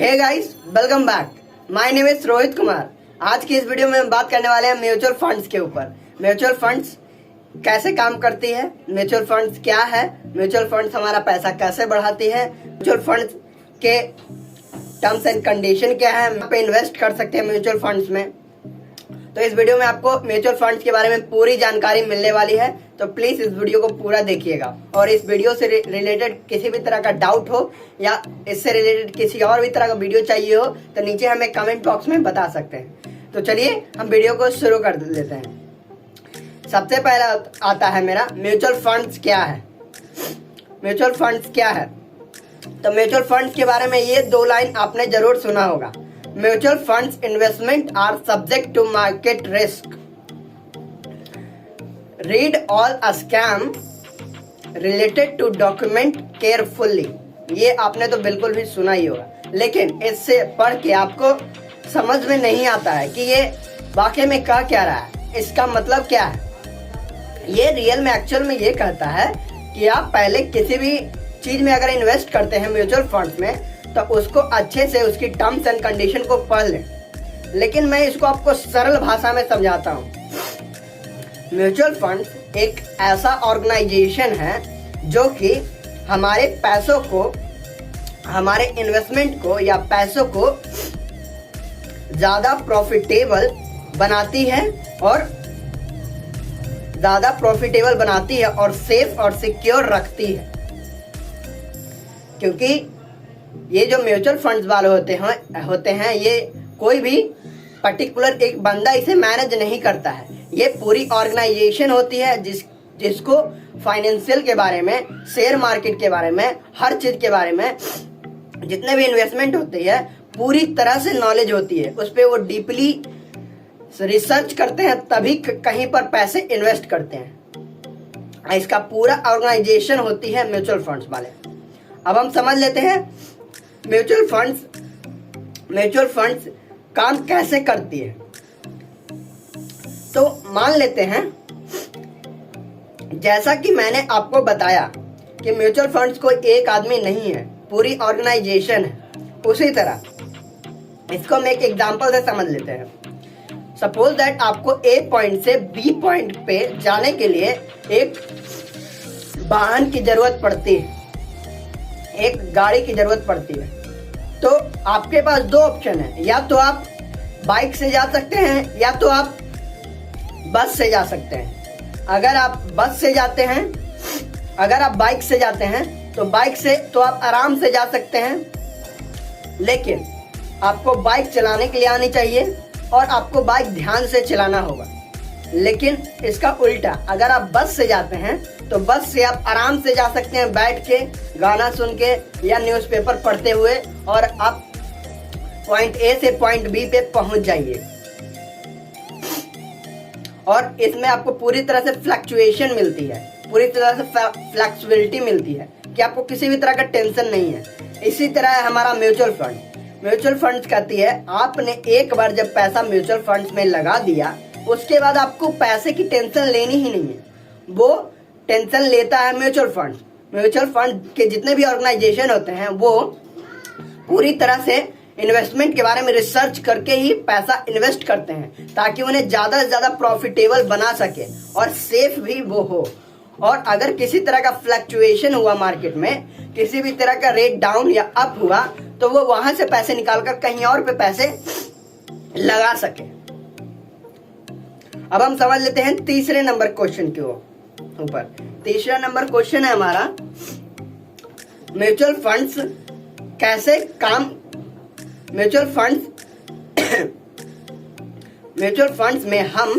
Hey guys, welcome back. My name is Rohit Kumar. आज की इस वीडियो में हम बात करने वाले हैं म्यूचुअल फंड्स के ऊपर। म्यूचुअल फंड्स कैसे काम करती है, म्यूचुअल फंड्स क्या है, म्यूचुअल फंड्स हमारा पैसा कैसे बढ़ाती है, म्यूचुअल फंड्स के टर्म्स एंड कंडीशन क्या है, आप इन्वेस्ट कर सकते हैं म्यूचुअल फंड्स में। तो इस वीडियो में आपको म्यूचुअल फंड्स के बारे में पूरी जानकारी मिलने वाली है, तो प्लीज इस वीडियो को पूरा देखिएगा। और इस वीडियो से रिलेटेड किसी भी तरह का डाउट हो या इससे रिलेटेड किसी और भी तरह का वीडियो चाहिए हो तो नीचे हमें कमेंट बॉक्स में बता सकते हैं। तो चलिए हम वीडियो को शुरू कर लेते हैं। सबसे पहला आता है मेरा म्यूचुअल फंड्स क्या है। म्यूचुअल फंड्स क्या है, तो म्यूचुअल फंड्स के बारे में ये दो लाइन आपने जरूर सुना होगा। Mutual funds investment are subject to market risk, read all a scheme related to document carefully. ये आपने तो बिल्कुल भी सुना ही होगा, लेकिन इससे पढ़ के आपको समझ में नहीं आता है कि ये वाकई में कह क्या रहा है, इसका मतलब क्या है। ये रियल में एक्चुअल में ये कहता है कि आप पहले किसी भी चीज में अगर इन्वेस्ट करते हैं म्यूचुअल फंड्स में, तो उसको अच्छे से उसकी टर्म्स एंड कंडीशन को पढ़ लें। लेकिन मैं इसको आपको सरल भाषा में समझाता हूँ। म्यूचुअल फंड एक ऐसा ऑर्गेनाइजेशन है जो कि हमारे पैसों को, हमारे इन्वेस्टमेंट को या पैसों को ज्यादा प्रॉफिटेबल बनाती है और सेफ और सिक्योर रखती है। क्योंकि ये जो म्यूचुअल फंड्स वाले होते हैं ये कोई भी पर्टिकुलर एक बंदा इसे मैनेज नहीं करता है। ये पूरी ऑर्गेनाइजेशन होती है जिसको फाइनेंशियल के बारे में, शेयर मार्केट के बारे में, हर चीज के बारे में, जितने भी इन्वेस्टमेंट होती है पूरी तरह से नॉलेज होती है। उस पर वो डीपली रिसर्च करते हैं, तभी कहीं पर पैसे इन्वेस्ट करते हैं। इसका पूरा ऑर्गेनाइजेशन होती है म्यूचुअल फंड्स वाले। अब हम समझ लेते हैं म्यूचुअल फंड्स काम कैसे करती है। तो मान लेते हैं, जैसा कि मैंने आपको बताया कि म्यूचुअल फंड्स कोई एक आदमी नहीं है, पूरी ऑर्गेनाइजेशन है। उसी तरह इसको हम एक एग्जांपल से समझ लेते हैं। सपोज दैट आपको ए पॉइंट से बी पॉइंट पे जाने के लिए एक वाहन की जरूरत पड़ती है, एक गाड़ी की जरूरत पड़ती है। तो आपके पास दो ऑप्शन है, या तो आप बाइक से जा सकते हैं या तो आप बस से जा सकते हैं। अगर आप बाइक से जाते हैं तो बाइक से तो आप आराम से जा सकते हैं, लेकिन आपको बाइक चलाने के लिए आनी चाहिए और आपको बाइक ध्यान से चलाना होगा। लेकिन इसका उल्टा, अगर आप बस से जाते हैं तो बस से आप आराम से जा सकते हैं, बैठ के, गाना सुन के या न्यूज़पेपर पढ़ते हुए, और आप पॉइंट ए से पॉइंट बी पे पहुंच जाइए। और इसमें आपको पूरी तरह से फ्लक्चुएशन मिलती है, पूरी तरह से फ्लेक्सिबिलिटी मिलती है कि आपको किसी भी तरह का टेंशन नहीं है। इसी तरह है हमारा म्यूचुअल फंड कहती है आपने एक बार जब पैसा म्यूचुअल फंड्स में लगा दिया, उसके बाद आपको पैसे की टेंशन लेनी ही नहीं है। वो टेंशन लेता है म्यूचुअल फंड के जितने भी ऑर्गेनाइजेशन होते हैं वो पूरी तरह से इन्वेस्टमेंट के बारे में रिसर्च करके ही पैसा इन्वेस्ट करते हैं, ताकि उन्हें ज्यादा से ज्यादा प्रॉफिटेबल बना सके और सेफ भी वो हो। और अगर किसी तरह का फ्लक्चुएशन हुआ मार्केट में, किसी भी तरह का रेट डाउन या अप हुआ, तो वो वहां से पैसे निकालकर कहीं और पे पैसे लगा सके। अब हम समझ लेते हैं तीसरे नंबर क्वेश्चन के ऊपर। तीसरा नंबर क्वेश्चन है हमारा, म्यूचुअल फंड्स में हम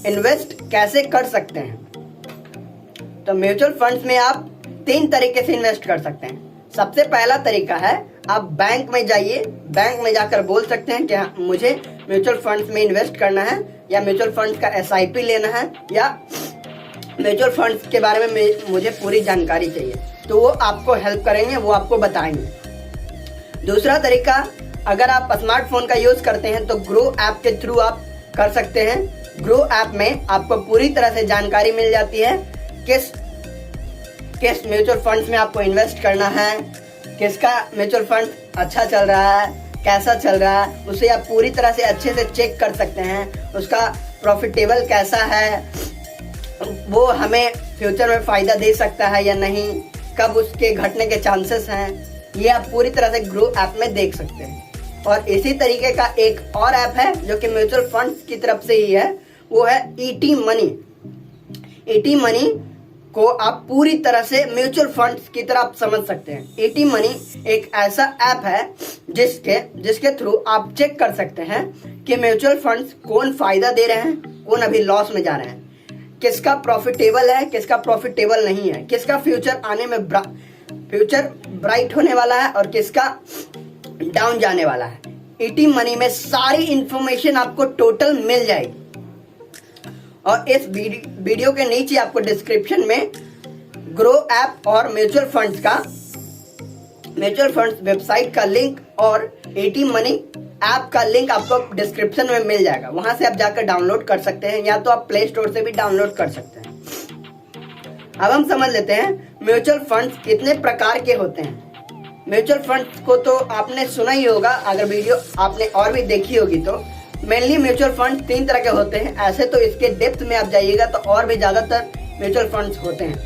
इन्वेस्ट कैसे कर सकते हैं। तो म्यूचुअल फंड्स में आप 3 तरीके से इन्वेस्ट कर सकते हैं। सबसे पहला तरीका है, आप बैंक में जाइए, बैंक में जाकर बोल सकते हैं कि मुझे म्यूचुअल फंड्स में इन्वेस्ट करना है, या म्यूचुअल फंड्स का SIP लेना है, या म्यूचुअल फंड्स के बारे में मुझे पूरी जानकारी चाहिए। तो वो आपको हेल्प करेंगे, वो आपको बताएंगे। दूसरा तरीका, अगर आप स्मार्टफोन का यूज करते हैं तो ग्रो ऐप के थ्रू आप कर सकते हैं। ग्रो ऐप में आपको पूरी तरह से जानकारी मिल जाती है किस म्यूचुअल फंड्स में आपको इन्वेस्ट करना है, किसका म्यूचुअल फंड अच्छा चल रहा है, कैसा चल रहा है उसे आप पूरी तरह से अच्छे से चेक कर सकते हैं। उसका प्रॉफिटेबल कैसा है, वो हमें फ्यूचर में फ़ायदा दे सकता है या नहीं, कब उसके घटने के चांसेस हैं, ये आप पूरी तरह से ग्रो ऐप में देख सकते हैं। और इसी तरीके का एक और ऐप है जो कि म्यूचुअल फंड्स की तरफ से ही है, वो है ईटी मनी। ईटी मनी को आप पूरी तरह से म्यूचुअल फंड्स की तरह आप समझ सकते हैं। ईटी मनी एक ऐसा ऐप है जिसके थ्रू आप चेक कर सकते हैं कि म्यूचुअल फंड्स कौन फायदा दे रहे हैं, कौन अभी लॉस में जा रहे हैं, किसका प्रॉफिटेबल है, किसका प्रॉफिटेबल नहीं है, किसका फ्यूचर आने में फ्यूचर ब्राइट होने वाला है और किसका डाउन जाने वाला है। ईटी मनी में सारी इंफॉर्मेशन आपको टोटल मिल जाएगी। और इस वीडियो के नीचे आपको डिस्क्रिप्शन में ग्रो ऐप और म्यूचुअल फंड्स वेबसाइट का लिंक और ईटी मनी ऐप का लिंक आपको डिस्क्रिप्शन में मिल जाएगा। वहां से आप जाकर डाउनलोड कर सकते हैं या तो आप प्ले स्टोर से भी डाउनलोड कर सकते हैं। अब हम समझ लेते हैं म्यूचुअल फंड्स कितने प्रकार के होते हैं। म्यूचुअल फंड्स को तो आपने सुना ही होगा, अगर वीडियो आपने और भी देखी होगी तो। मेनली म्यूचुअल फंड 3 तरह के होते हैं। ऐसे तो इसके डेप्थ में आप जाइएगा तो और भी ज्यादातर म्यूचुअल फंड्स होते हैं।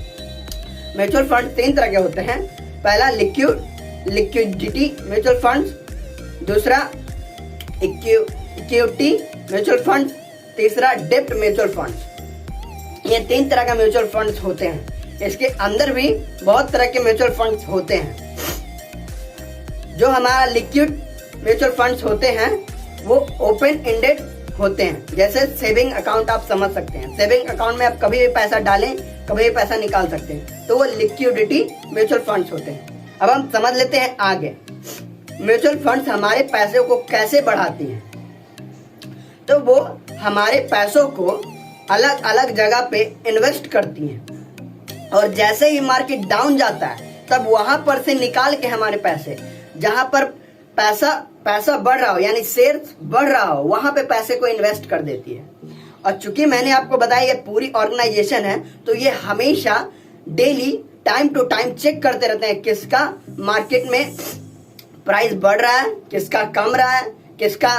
म्यूचुअल फंड 3 तरह के होते हैं। पहला लिक्विडिटी म्यूचुअल फंड्स, दूसरा इक्विटी म्यूचुअल फंड, तीसरा डेप्थ म्यूचुअल फंड्स। ये 3 तरह के म्यूचुअल फंड्स होते हैं। इसके अंदर भी बहुत तरह के म्यूचुअल फंड्स होते हैं। जो हमारा लिक्विड म्यूचुअल फंड्स होते हैं वो ओपन एंडेड होते हैं। जैसे सेविंग अकाउंट आप समझ सकते हैं। सेविंग अकाउंट में आप कभी भी पैसा डालें, कभी भी पैसा निकाल सकते हैं, तो वो लिक्विडिटी म्यूचुअल फंड्स होते हैं। अब हम समझ लेते हैं आगे म्यूचुअल फंड्स हमारे पैसे को कैसे बढ़ाती हैं। तो वो हमारे पैसों को अलग अलग जगह पे इन्वेस्ट करती हैं और जैसे ही मार्केट डाउन जाता है तब वहां पर से निकाल के हमारे पैसे, जहां पर पैसा बढ़ रहा हो यानी शेयर्स बढ़ रहा हो, वहां पे पैसे को इन्वेस्ट कर देती है। और चूंकि मैंने आपको बताया ये पूरी ऑर्गेनाइजेशन है, तो ये हमेशा daily time to time check करते रहते हैं किसका मार्केट में प्राइस बढ़ रहा है, किसका कम रहा है, किसका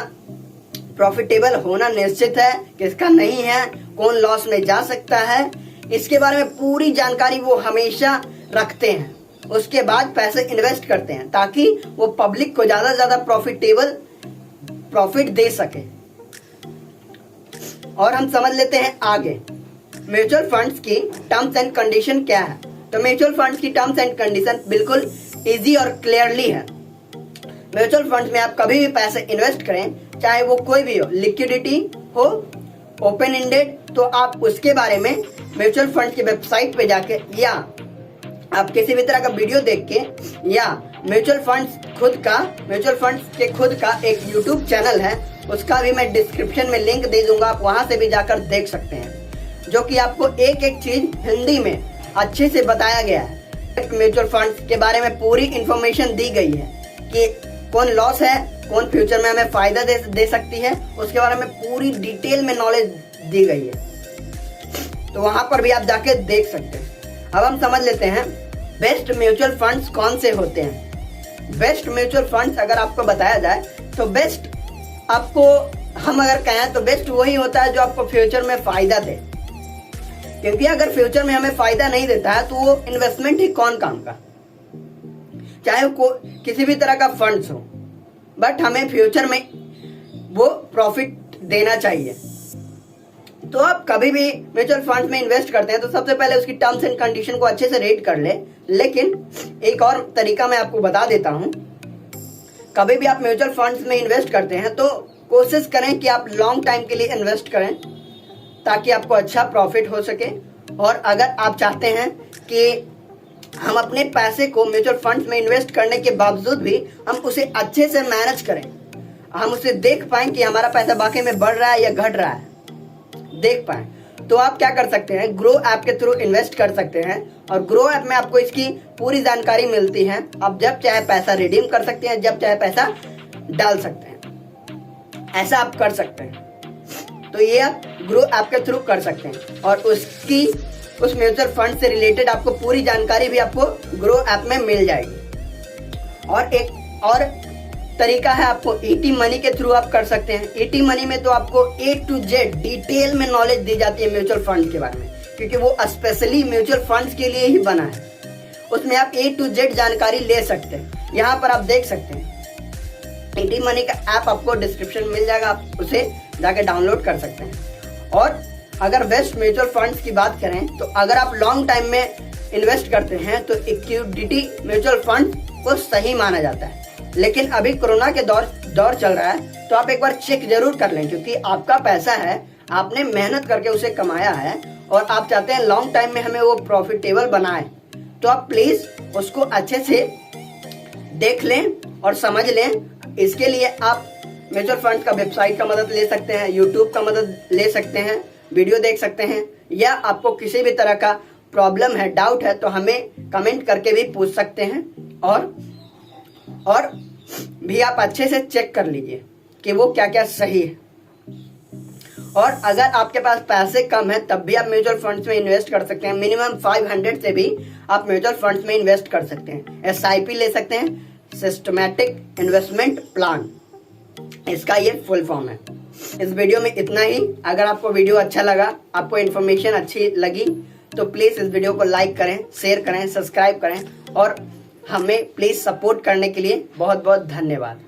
प्रॉफिटेबल होना निश्चित है, किसका नहीं है, कौन लॉस में जा सकता है। इसके बारे में पूरी जानकारी वो हमेशा रखते हैं। उसके बाद पैसे इन्वेस्ट करते हैं ताकि वो पब्लिक को ज्यादा से ज्यादा प्रॉफिट दे सके। और हम समझ लेते हैं आगे म्यूचुअल फंड्स की टर्म्स एंड कंडीशन क्या है। तो म्यूचुअल फंड्स की टर्म्स एंड कंडीशन बिल्कुल इजी और क्लियरली है। म्यूचुअल फंड्स में आप कभी भी पैसे इन्वेस्ट करें, चाहे वो कोई भी हो, लिक्विडिटी हो, ओपन एंडेड, तो आप उसके बारे में म्यूचुअल फंड की वेबसाइट पे जाके या आप किसी भी तरह का वीडियो देख के या म्यूचुअल फंड्स के खुद का एक यूट्यूब चैनल है, उसका भी मैं डिस्क्रिप्शन में लिंक दे दूंगा, आप वहां से भी जाकर देख सकते हैं, जो कि आपको एक एक चीज हिंदी में अच्छे से बताया गया है। म्यूचुअल फंड्स के बारे में पूरी इंफॉर्मेशन दी गई है कि कौन लॉस है, कौन फ्यूचर में हमें फायदा दे सकती है, उसके बारे में पूरी डिटेल में नॉलेज दी गई है। तो वहां पर भी आप जाके देख सकते हैं। अब हम समझ लेते हैं बेस्ट म्यूचुअल फंड्स कौन से होते हैं। बेस्ट म्यूचुअल फंड्स अगर आपको बताया जाए तो बेस्ट आपको हम अगर कहें तो बेस्ट वही होता है जो आपको फ्यूचर में फायदा दे, क्योंकि अगर फ्यूचर में हमें फायदा नहीं देता है तो वो इन्वेस्टमेंट ही कौन काम का, चाहे वो किसी भी तरह का फंड्स हो, बट हमें फ्यूचर में वो प्रॉफिट देना चाहिए। तो आप कभी भी म्यूचुअल फंड्स में इन्वेस्ट करते हैं तो सबसे पहले उसकी टर्म्स एंड कंडीशन को अच्छे से रीड कर ले। लेकिन एक और तरीका मैं आपको बता देता हूं, कभी भी आप म्यूचुअल फंड्स में इन्वेस्ट करते हैं तो कोशिश करें कि आप लॉन्ग टाइम के लिए इन्वेस्ट करें ताकि आपको अच्छा प्रॉफिट हो सके। और अगर आप चाहते हैं कि हम अपने पैसे को म्यूचुअल फंड्स में इन्वेस्ट करने के बावजूद भी हम उसे अच्छे से मैनेज करें, हम उसे देख पाएं कि हमारा पैसा वाकई में बढ़ रहा है या घट रहा है, देख पाएं, तो आप क्या कर सकते हैं, ग्रो ऐप के थ्रू इन्वेस्ट कर सकते हैं। और ग्रो ऐप में आपको इसकी पूरी जानकारी मिलती है। आप जब चाहे पैसा रिडीम कर सकते हैं, जब चाहे पैसा डाल सकते हैं, ऐसा आप कर सकते हैं। तो ये आप ग्रो ऐप के थ्रू कर सकते हैं और उस म्यूचुअल फंड से रिलेटेड आपको पूरी जानकारी भी आपको ग्रो ऐप में मिल जाएगी। और एक और तरीका है, आपको ईटी मनी के थ्रू आप कर सकते हैं। ईटी मनी में तो आपको A to Z डिटेल में नॉलेज दी जाती है म्यूचुअल फंड के बारे में, क्योंकि वो स्पेशली म्यूचुअल फंड्स के लिए ही बना है। उसमें आप A to Z जानकारी ले सकते हैं। यहाँ पर आप देख सकते हैं ईटी मनी का ऐप आपको डिस्क्रिप्शन में मिल जाएगा, आप उसे जाके डाउनलोड कर सकते हैं। और अगर बेस्ट म्यूचुअल फंड्स की बात करें तो अगर आप लॉन्ग टाइम में इन्वेस्ट करते हैं तो इक्विटी म्यूचुअल फंड को सही माना जाता है। लेकिन अभी कोरोना के दौर चल रहा है, तो आप एक बार चेक जरूर कर लें, क्योंकि आपका पैसा है, आपने मेहनत करके उसे कमाया है और आप चाहते हैं लॉन्ग टाइम में हमें वो प्रॉफिटेबल बनाए। तो आप प्लीज उसको अच्छे से देख लें और समझ लें। इसके लिए आप म्यूचुअल फंड का वेबसाइट का मदद ले सकते हैं, यूट्यूब का मदद ले सकते हैं, वीडियो देख सकते हैं, या आपको किसी भी तरह का प्रॉब्लम है, डाउट है, तो हमें कमेंट करके भी पूछ सकते हैं। और भी आप अच्छे से चेक कर लीजिए कि वो क्या क्या सही है। और अगर आपके पास पैसे कम है तब भी आप म्यूचुअल फंड्स में इन्वेस्ट कर सकते हैं। मिनिमम 500 से भी आप म्यूचुअल फंड्स में इन्वेस्ट कर सकते हैं। SIP ले सकते हैं, सिस्टमैटिक इन्वेस्टमेंट प्लान, इसका ये फुल फॉर्म है। इस वीडियो में इतना ही। अगर आपको वीडियो अच्छा लगा, आपको इन्फॉर्मेशन अच्छी लगी, तो प्लीज इस वीडियो को लाइक करें, शेयर करें, सब्सक्राइब करें और हमें प्लीज सपोर्ट करने के लिए बहुत बहुत धन्यवाद।